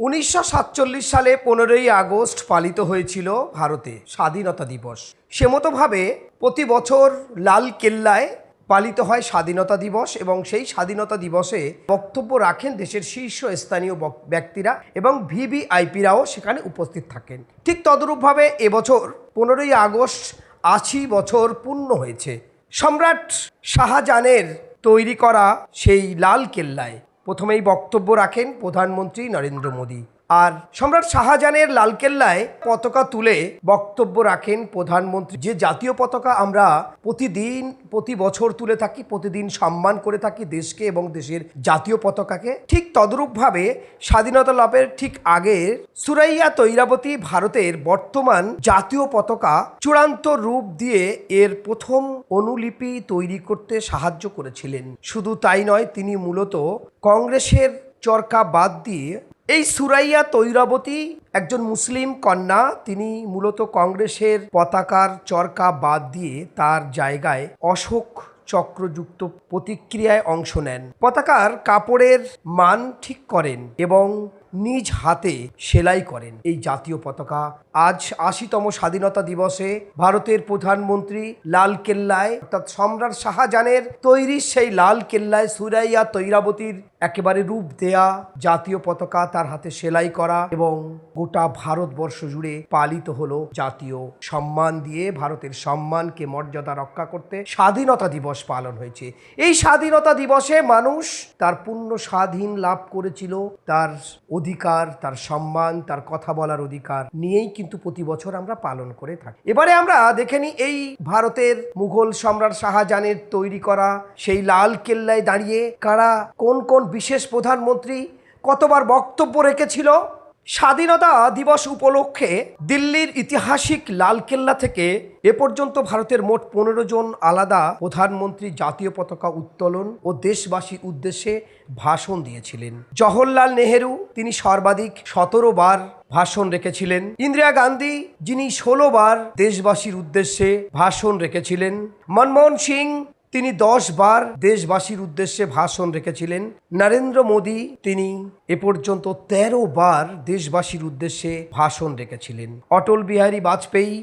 1947 সালে 15ই আগস্ট পালিত হয়েছিল ভারতে স্বাধীনতা দিবস। সেমতোভাবে প্রতি বছর লাল কেল্লায় পালিত হয় স্বাধীনতা দিবস এবং সেই স্বাধীনতা দিবসে বক্তব্য রাখেন দেশের শীর্ষস্থানীয় ব্যক্তিরা এবং ভিভিআইপিরাও সেখানে উপস্থিত থাকেন। ঠিক তদরূপভাবে এবছর 15ই আগস্ট 80 বছর পূর্ণ হয়েছে। সম্রাট শাহজাহানের তৈরি করা সেই লাল কেল্লায় প্রথমেই বক্তব্য রাখেন প্রধানমন্ত্রী নরেন্দ্র মোদী। আর সম্রাট শাহজাহানের লালকেল্লায় পতাকা তুলে বক্তব্য রাখেন প্রধানমন্ত্রী। যে জাতীয় পতাকা আমরা প্রতি বছর তুলে থাকি, প্রতিদিন সম্মান করে থাকি দেশকে এবং দেশের জাতীয় পতাকাকে, ঠিক তদ্রূপভাবে স্বাধীনতা লাভের ঠিক আগে সুরাইয়া তৈরাবতী ভারতের বর্তমান জাতীয় পতাকা চূড়ান্ত রূপ দিয়ে এর প্রথম অনুলিপি তৈরি করতে সাহায্য করেছিলেন। শুধু তাই নয়, তিনি মূলত কংগ্রেসের চরকা বাদ দিয়ে এই সুরাইয়া তৈরাবতী একজন মুসলিম কন্যা, তিনি মূলত কংগ্রেসের পতাকার চরকা বাদ দিয়ে তার জায়গায় অশোক চক্রযুক্ত প্রতিক্রিয়ায় অংশ নেন। পতাকার কাপড়ের মান ঠিক করেন এবং নিজ হাতে সেলাই করেন এই জাতীয় পতাকা। আজ 80তম স্বাধীনতা দিবসে ভারতের প্রধানমন্ত্রী লাল কেল্লায়, অর্থাৎ সম্রাট শাহজাহানের তৈরি সেই লাল কেল্লায় সুরাইয়া তৈরাবতীর একেবারে রূপ দেয়া জাতীয় পতাকা তার হাতে সেলাই করা এবং গোটা ভারতবর্ষ জুড়ে পালিত হলো জাতীয় সম্মান দিয়ে। ভারতের সম্মানকে মর্যাদা রক্ষা করতে স্বাধীনতা দিবস পালন হয়েছে। এই স্বাধীনতা দিবসে মানুষ তার পূর্ণ স্বাধীন লাভ করেছিল, তার অধিকার, তার সম্মান, তার কথা বলার অধিকার নিয়েই কিন্তু প্রতি বছর আমরা পালন করে থাকি। এবারে আমরা দেখে নিই এই ভারতের মুঘল সম্রাট শাহজাহানের তৈরি করা সেই লাল কেল্লায় দাঁড়িয়ে কারা, কোন কোন বিশেষ প্রধানমন্ত্রী কতবার বক্তব্য রেখেছিল। স্বাধীনতা দিবস উপলক্ষে দিল্লির ঐতিহাসিক লালকেল্লা থেকে এ পর্যন্ত ভারতের মোট 15 জন আলাদা প্রধানমন্ত্রী জাতীয় পতাকা উত্তোলন ও দেশবাসীর উদ্দেশ্যে ভাষণ দিয়েছিলেন। জওহরলাল নেহেরু, তিনি সর্বাধিক 17 বার ভাষণ রেখেছিলেন। ইন্দিরা গান্ধী, যিনি 16 বার দেশবাসীর উদ্দেশ্যে ভাষণ রেখেছিলেন। মনমোহন সিং, তিনি 10 বার দেশবাসীর উদ্দেশ্যে ভাষণ রেখেছিলেন। নরেন্দ্র মোদী, তিনি এ পর্যন্ত 13 বার দেশবাসীর উদ্দেশ্যে ভাষণ রেখেছিলেন। অটল বিহারী বাজপেয়ী,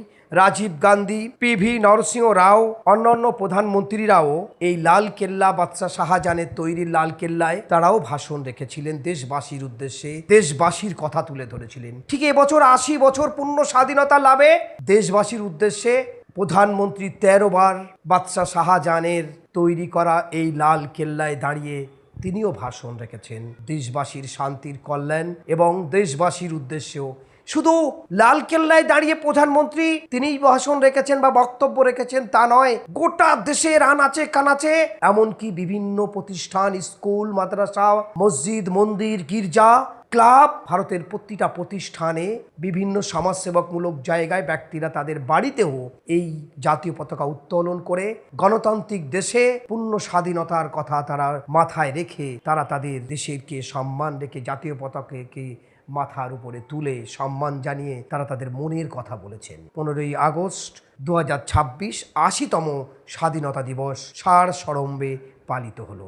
রাজীব গান্ধী, পিভি নরসিংহ রাও, অন্যান্য প্রধানমন্ত্রীরাও এই লাল কেল্লা, বাদশাহ শাহজাহানের তৈরি লাল কেল্লায় তারাও ভাষণ রেখেছিলেন দেশবাসীর উদ্দেশ্যে, দেশবাসীর কথা তুলে ধরেছিলেন। ঠিক এবছর 80 বছর পূর্ণ স্বাধীনতা লাভে দেশবাসীর উদ্দেশ্যে প্রধানমন্ত্রী 13 বার বাদশাহ শাহজাহানের তৈরি করা এই লাল কেল্লায় দাঁড়িয়ে তিনিও ভাষণ রেখেছেন দেশবাসীর শান্তির, কল্যাণ এবং দেশবাসীর উদ্দেশ্যেও। শুধু লাল কেল্লায় দাঁড়িয়ে প্রধানমন্ত্রী তিনিই ভাষণ রেখেছেন বা বক্তব্য রেখেছেন তা নয়, গোটা দেশের আনাচে কানাচে, এমনকি বিভিন্ন প্রতিষ্ঠান, স্কুল, মাদ্রাসা, মসজিদ, মন্দির, গির্জা, ক্লাব, ভারতের প্রতিটা প্রতিষ্ঠানে, বিভিন্ন সমাজসেবকমূলক জায়গায় ব্যক্তিরা তাদের বাড়িতেও এই জাতীয় পতাকা উত্তোলন করে গণতান্ত্রিক দেশে পূর্ণ স্বাধীনতার কথা তারা মাথায় রেখে তারা তাদের দেশেরকে সম্মান রেখে জাতীয় পতাকাকে মাথার উপরে তুলে সম্মান জানিয়ে তারা তাদের মনের কথা বলেছেন। 15ই আগস্ট 2026 80তম স্বাধীনতা দিবস সাড়ম্বরে পালিত হলো।